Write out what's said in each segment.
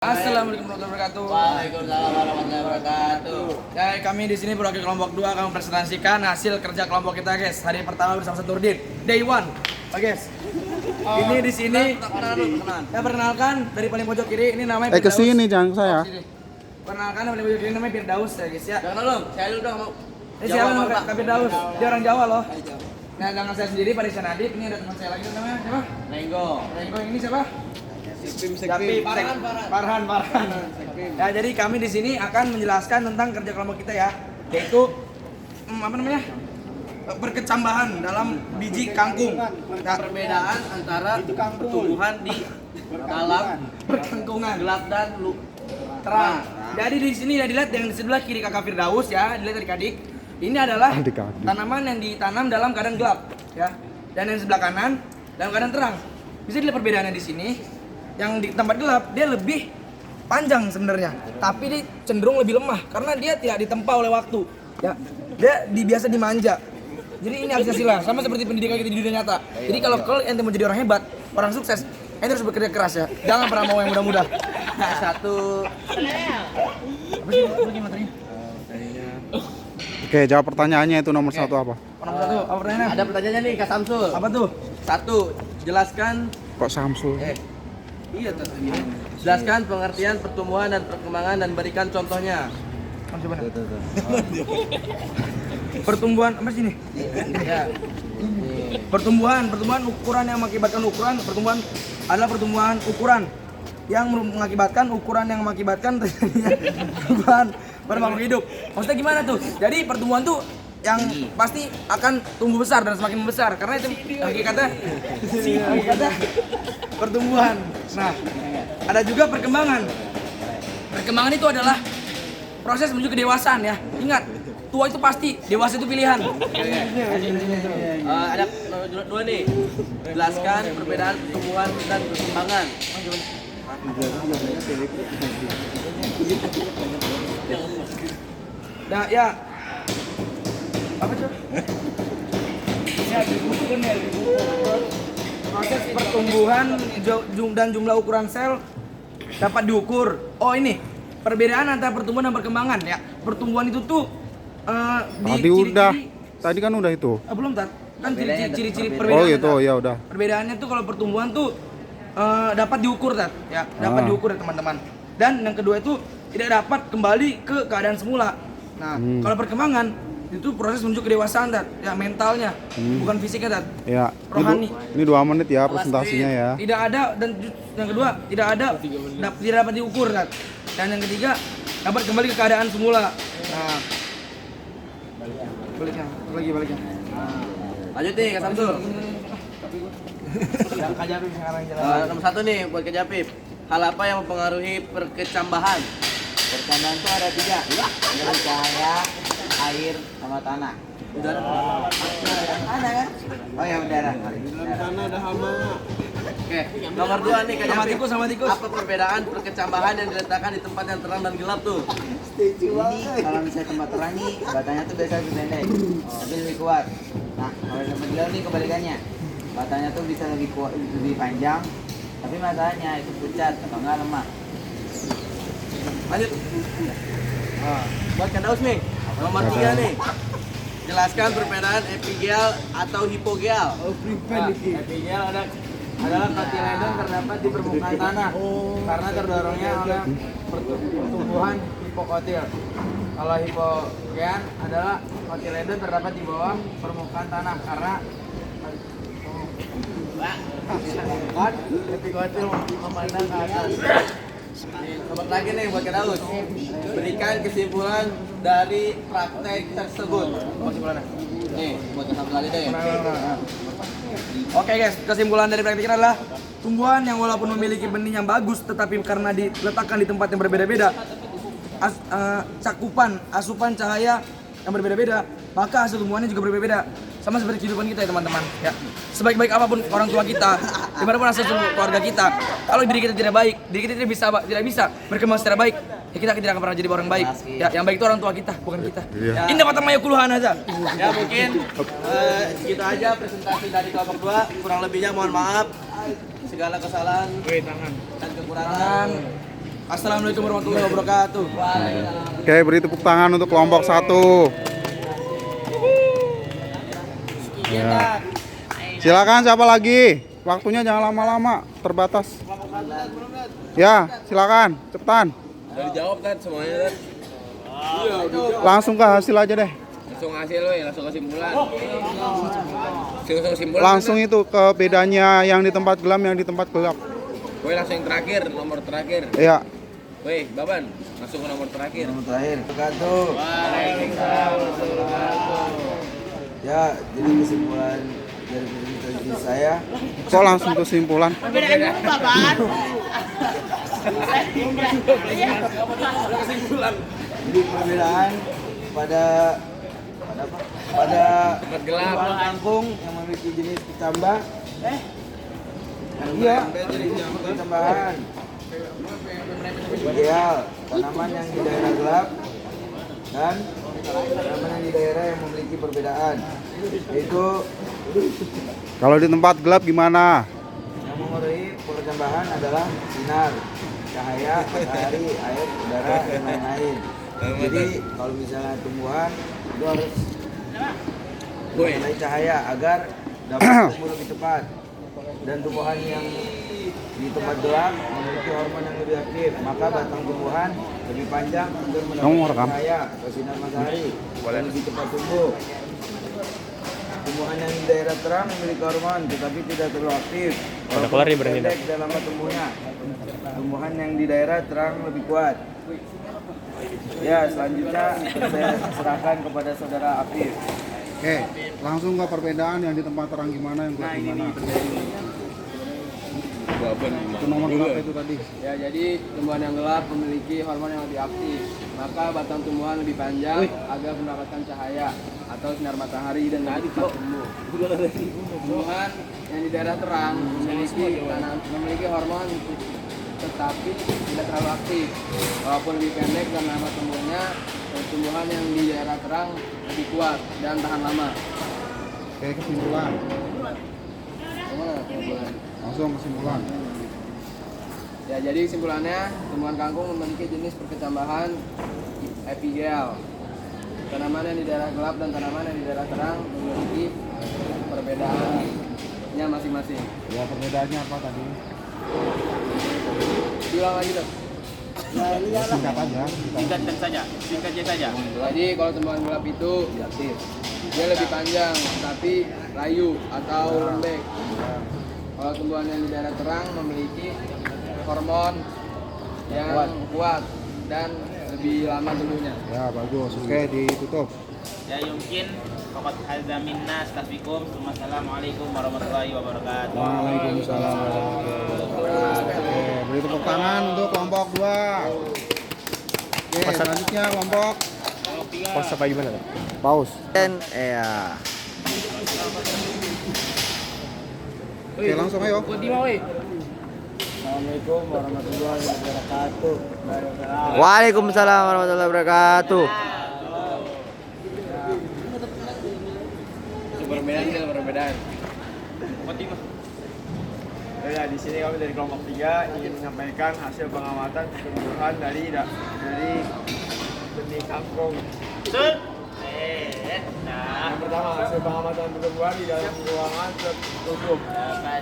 Assalamualaikum warahmatullahi wabarakatuh. Waalaikumsalam warahmatullahi wabarakatuh. Ya, kami di sini perwakilan kelompok 2 akan mempresentasikan hasil kerja kelompok kita, guys. Hari pertama bersama Saturdin, day 1. Oke, guys. Ini di sini ya, perkenalkan dari paling pojok kiri ini namanya ke sini jangan ke saya. Perkenalkan dari paling pojok kiri namanya Firdaus ya, guys ya. Jangan dong, saya dulu dong mau. Ini siapa namanya Kak Firdaus? Dia orang Jawa loh. Nah, dengan saya sendiri Parisa Nadib, ini ada teman saya lagi namanya siapa? Renggo. Renggo, ini siapa? Farhan. Ya, jadi kami di sini akan menjelaskan tentang kerja kelompok kita ya, yaitu apa namanya? Berkecambahan dalam biji kangkung. Nah, Perbedaan antara pertumbuhan di dalam perkangkungan gelap dan terang. Jadi di sini ya dilihat yang di sebelah kiri Kakak Firdaus ya, dilihat adik-adik. Ini adalah Adik-adik. tanaman yang ditanam dalam keadaan gelap ya. Dan yang sebelah kanan dalam keadaan terang. Bisa dilihat perbedaannya di sini. Yang di tempat gelap dia lebih panjang sebenarnya, tapi dia cenderung lebih lemah karena dia tidak ditempa oleh waktu. Ya, dia biasa dimanja. Jadi ini Pancasila, sama seperti pendidikan kita di dunia nyata. Jadi kalau ente mau jadi orang hebat, orang sukses, ente harus bekerja keras ya. Jangan pernah mau yang mudah-mudah. satu. Apa sih materinya? Oke, jawab pertanyaannya itu nomor satu apa? Nomor satu, apa pertanyaannya? Ada pertanyaannya nih Kak Samsul. Apa tuh? Satu, jelaskan. Kok Samsul? Iya tentunya. Jelaskan pengertian pertumbuhan dan perkembangan dan berikan contohnya. Coba. Pertumbuhan apa sih ini? Ya. Pertumbuhan ukuran yang mengakibatkan pertumbuhan adalah pertumbuhan ukuran yang mengakibatkan terjadinya perubahan pada makhluk hidup. Maksudnya gimana tuh? Jadi pertumbuhan tuh yang pasti akan tumbuh besar dan semakin besar karena itu hakikatnya pertumbuhan. Nah, ada juga perkembangan. Perkembangan itu adalah proses menuju kedewasaan ya. Ingat, tua itu pasti, dewasa itu pilihan. Ada dua nih. Jelaskan perbedaan pertumbuhan dan perkembangan. Nah, ya. Apa tuh? Ya, proses pertumbuhan dan jumlah ukuran sel dapat diukur. Oh, ini perbedaan antara pertumbuhan dan perkembangan ya. Pertumbuhan itu tuh Tadi udah. Tadi kan udah itu. Belum, Tat. Kan ciri-ciri perbedaan. Oh gitu, ya udah. Perbedaannya tuh kalau pertumbuhan tuh dapat diukur, Tat. Ya, dapat diukur ya teman-teman. Dan yang kedua itu tidak dapat kembali ke keadaan semula. Nah, kalau perkembangan itu proses menuju kedewasaan, Tat. Ya, mentalnya, bukan fisiknya, Tat. Ya. Rohani. Ini 2 menit ya presentasinya ya. Tidak ada, dan yang kedua tidak dapat diukur, Tat. Dan yang ketiga dapat kembali ke keadaan semula. Nah, baliknya. Lanjut nih Kak Samsul. Yang Kajapip sekarang jalan. Nomor satu nih buat Kak Japip. Hal apa yang mempengaruhi perkecambahan? Pertanyaan itu ada 3, dengan cahaya, air, sama tanah. Udara. Ada kan? Oh ya udara. Sana ada hama. Oke, nomor 2 nih Kak Sama Japip. tikus, sama tikus. Apa perbedaan perkecambahan yang diletakkan di tempat yang terang dan gelap tuh? Ini kalau misalnya tempat terang nih, batanya tuh biasa lebih pendek, tapi lebih kuat. Nah, kalau tempat gelap nih kebalikannya, batanya tuh bisa lebih kuat, lebih panjang, tapi masalahnya itu pucat atau enggak lemah. Lanjut. Buat Kak Daus nih. Nomor 3 nih. Jelaskan perbedaan epigel atau hipogeal. Epigel adalah kotiledon terdapat di permukaan tanah karena terdorongnya oleh pertumbuhan hipokotil. Kalau hipogean adalah kotiledon terdapat di bawah permukaan tanah karena epikotil memandang ke atas. Nomor lagi nih buat Kak Daus. Berikan kesimpulan dari praktek tersebut. Kesimpulannya. Nih, buat Kak Samsul lagi deh. Oke guys, kesimpulan dari praktik ini adalah tumbuhan yang walaupun memiliki benih yang bagus tetapi karena diletakkan di tempat yang berbeda-beda, asupan cahaya yang berbeda-beda, maka hasil tumbuhannya juga berbeda-beda. Sama seperti kehidupan kita ya teman-teman. Ya, sebaik-baik apapun orang tua kita, dimanapun asal keluarga kita, kalau diri kita tidak baik, diri kita tidak bisa berkembang secara baik, ya kita tidak akan pernah jadi orang baik. Ya, yang baik itu orang tua kita, bukan kita. Iya. Indah kata Maya Kuluhan aja. Ya mungkin segitu aja presentasi dari kelompok 2. Kurang lebihnya mohon maaf. Segala kesalahan dan kekurangan Assalamualaikum warahmatullahi wabarakatuh. Oke, beri tepuk tangan untuk kelompok 1. Ya. Silakan siapa lagi? Waktunya jangan lama-lama, terbatas. Ya, silakan, cepetan. Udah dijawab kan semuanya kan? Langsung ke hasil aja deh. Langsung hasil we, langsung kesimpulan. Langsung kesimpulan. Langsung itu ke bedanya yang di tempat gelap yang di tempat gelap. Woi, langsung yang terakhir, nomor terakhir. Iya. Woi, Baban, langsung ke nomor terakhir. Nomor terakhir. Wabarakatuh. Waalaikumsalam warahmatullahi wabarakatuh. Ya, jadi kesimpulan dari presentasi saya, Kok langsung kesimpulan? jadi perbedaan pada apa? Pada Tempat gelap. tumbuhan kangkung yang memiliki jenis kecambah. Iya, jenis tambahan. Ideal, tanaman yang di daerah gelap dan tanaman yang di daerah yang memiliki perbedaan, yaitu Kalau di tempat gelap gimana? yang memenuhi pertambahan adalah sinar, cahaya, matahari, air, udara, dan lain-lain. Jadi kalau misalnya tumbuhan itu harus Woi, mengenai cahaya agar dapat tumbuh lebih cepat. Dan tumbuhan yang di tempat gelap memiliki hormon yang lebih aktif, maka batang tumbuhan lebih panjang agar Kamu mendapatkan rekam? cahaya atau sinar matahari dan lebih cepat tumbuh. Tumbuhan yang di daerah terang memiliki hormon tetapi tidak terlalu aktif. Pendek dan lambat tumbuhnya. Tumbuhan yang di daerah terang lebih kuat. Ya, selanjutnya saya serahkan kepada saudara Afif. Oke, langsung ke perbedaan yang di tempat terang gimana yang gelap gimana? Baban. Itu nomor berapa itu tadi? Ya, jadi tumbuhan yang gelap memiliki hormon yang lebih aktif. Maka batang tumbuhan lebih panjang agar mendapatkan cahaya atau sinar matahari dan lebih cepat tumbuh. Tumbuhan yang di daerah terang memiliki hormon tetapi tidak terlalu aktif. Walaupun lebih pendek dan lama tumbuhnya, tumbuhan yang di daerah terang lebih kuat dan tahan lama. Oke, kesimpulan. Langsung kesimpulan. Ya, jadi kesimpulannya, tumbuhan kangkung memiliki jenis perkecambahan epigel. Tanaman yang di daerah gelap dan tanaman yang di daerah terang memiliki perbedaannya masing-masing. Ya, perbedaannya apa tadi? Diulang lagi tuh. Singkat aja. Singkat saja. Jadi kalau tumbuhan gelap itu dia lebih panjang, tapi layu atau lembek. Kalau tumbuhan yang di daerah terang memiliki hormon yang kuat dan lebih lama tumbuhnya. Ya, bagus. Oke, ditutup. Ya yumkin fakat hadza minna astaghfirukum. Wassalamualaikum warahmatullahi wabarakatuh. Waalaikumsalam warahmatullahi wabarakatuh. Oke, beri tepuk tangan untuk kelompok 2. Oke, selanjutnya kelompok Pas apa gimana? paus. Dan ya. Oke, langsung ayo. Assalamualaikum warahmatullahi wabarakatuh. Waalaikumsalam warahmatullahi wabarakatuh. Perbedaan. Ya, di sini kami dari kelompok 3 ingin menyampaikan hasil pengamatan pertumbuhan dari benih kangkung. Yang pertama, hasil pengamatan pertumbuhan di dalam ruangan tertutup.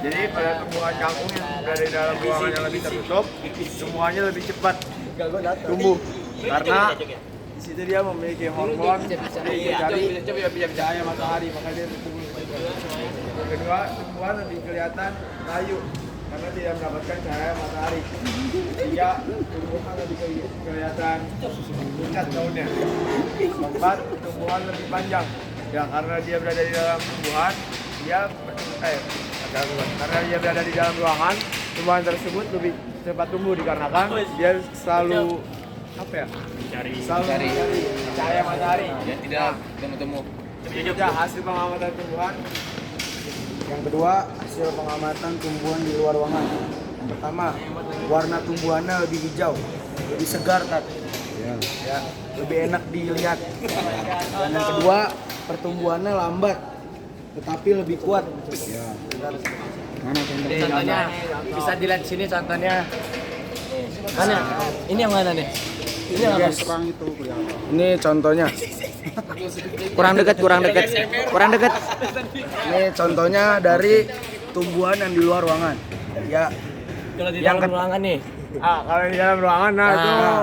Jadi pada tumbuhan kangkung yang berada di dalam ruangan yang lebih tertutup, tumbuhannya lebih cepat tumbuh karena di situ dia memiliki hormon dari cahaya matahari, maka dia tumbuh. Kedua, tumbuhan lebih kelihatan layu karena tidak mendapatkan cahaya matahari. Tiga, tumbuhan lebih kelihatan pucat daunnya. Keempat, tumbuhan lebih panjang. Ya, karena dia berada di dalam tumbuhan, karena dia berada di dalam ruangan, tumbuhan tersebut lebih cepat tumbuh dikarenakan dia selalu mencari cahaya matahari. Ya, tidak temu-temu. Ya, hasil pengamatan tumbuhan. Yang kedua, hasil pengamatan tumbuhan di luar ruangan. Yang pertama, warna tumbuhannya lebih hijau, lebih segar, ya, lebih enak dilihat. Dan yang kedua, pertumbuhannya lambat, tetapi lebih kuat. Mana contohnya? Contohnya bisa dilihat di sini contohnya. Mana? Ini yang mana nih? Ini yang apa? Terang itu kelihatan. Ini contohnya. Kurang dekat. Ini contohnya dari tumbuhan yang di luar ruangan. Ya, Kalau di Yang dalam ruangan nih. Kalau di dalam ruangan, nah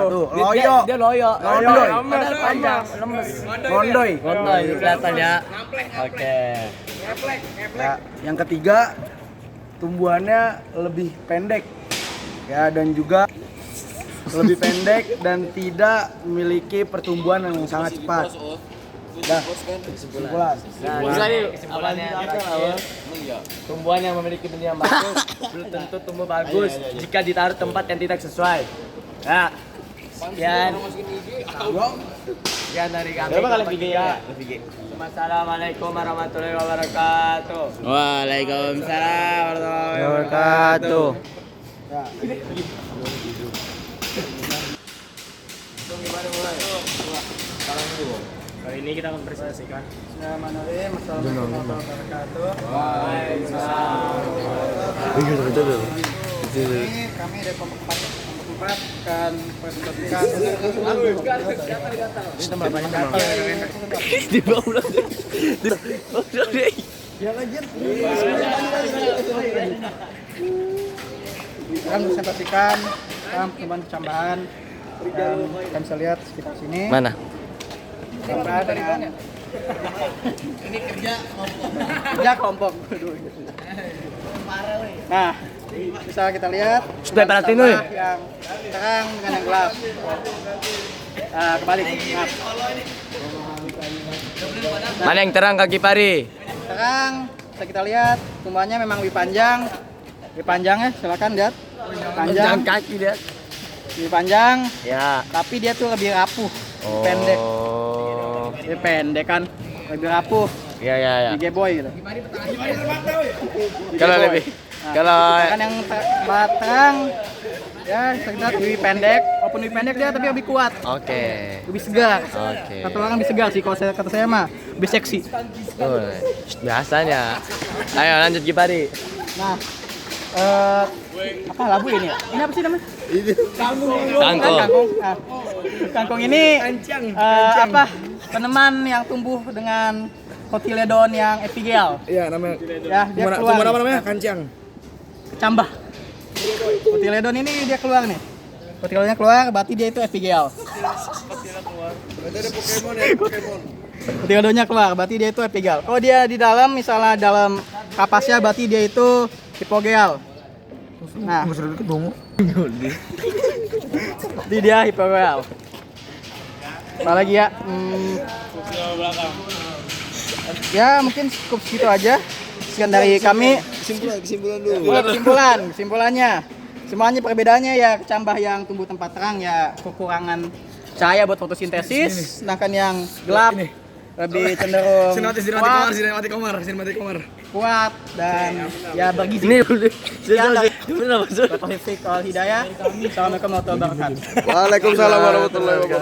tuh, loyo. Dia loyo. Londoy. Padahal panjang, lemes. Mondoy. Kondoy kelihatan ya. Oke. Ya, yang ketiga tumbuhannya lebih pendek. Ya, dan juga lebih pendek dan tidak memiliki pertumbuhan yang sangat cepat. Dah, kesimpulan. Nah, bisa nih kesimpulannya tumbuhan yang memiliki benih yang bagus belum tentu tumbuh bagus jika ditaruh tempat yang tidak sesuai. Ya. Sekian dari kami. Berapa kali videonya? Assalamualaikum warahmatullahi wabarakatuh. Waalaikumsalam warahmatullahi Wabarakatuh. Kali ini kita akan presentasikan. Bismillahirrahmanirrahim. Assalamualaikum warahmatullahi wabarakatuh. Ini kami dari kelompok 4 akan presentasikan Ini tambah banyak gatal. akan presentasikan tentang pertumbuhan kecambahan dan kalian bisa lihat sekitar sini. Mana? Kecambahan dengan kerja kelompok. Nah, bisa kita lihat Sudah perhatiin dulu. yang terang dengan yang gelap. Nah, kebalik. Nah, Mana yang terang kaki pari? terang bisa kita lihat tumbuhannya memang lebih panjang. Lebih panjang ya, silakan lihat. Panjang, kaki dia. lebih panjang, Ya. tapi dia tuh lebih rapuh, pendek. Dia pendek kan, lebih rapuh, Ya. lebih geboy gitu. Kalau lebih. Kalau Kan yang terang, ya sekitar lebih pendek, walaupun lebih pendek dia tapi lebih kuat, oke. lebih segar. Oke. Kata orang lebih segar sih, kalau kata saya mah lebih seksi. Biasanya. Ayo lanjut Gipari. Nah, apa labu ini ya? Ini apa sih namanya? Kangkung. Kangkung. Nah, kangkung ini apa? Tanaman yang tumbuh dengan cotyledon yang epigel. Iya, namanya. Ya, dia keluar. Tumbuhan apa namanya? Kancang. Cambah. Cotyledon ini dia keluar nih. Cotyledonnya keluar, berarti dia itu epigel. Cotyledonnya keluar, berarti dia itu epigel. Kalau dia di dalam, misalnya dalam kapasnya, berarti dia itu hipogel. Nah, jadi dia hipogel. Apa lagi ya? Ya mungkin cukup segitu aja. Sekian dari kami. Kesimpulannya. Semuanya perbedaannya ya kecambah yang tumbuh tempat terang ya kekurangan cahaya buat fotosintesis, sedangkan yang gelap lebih cenderung kuat dan ya bergizi. Ini Sekian dari Taufik Wal Hidayah. Assalamualaikum warahmatullahi wabarakatuh. Waalaikumsalam warahmatullahi wabarakatuh.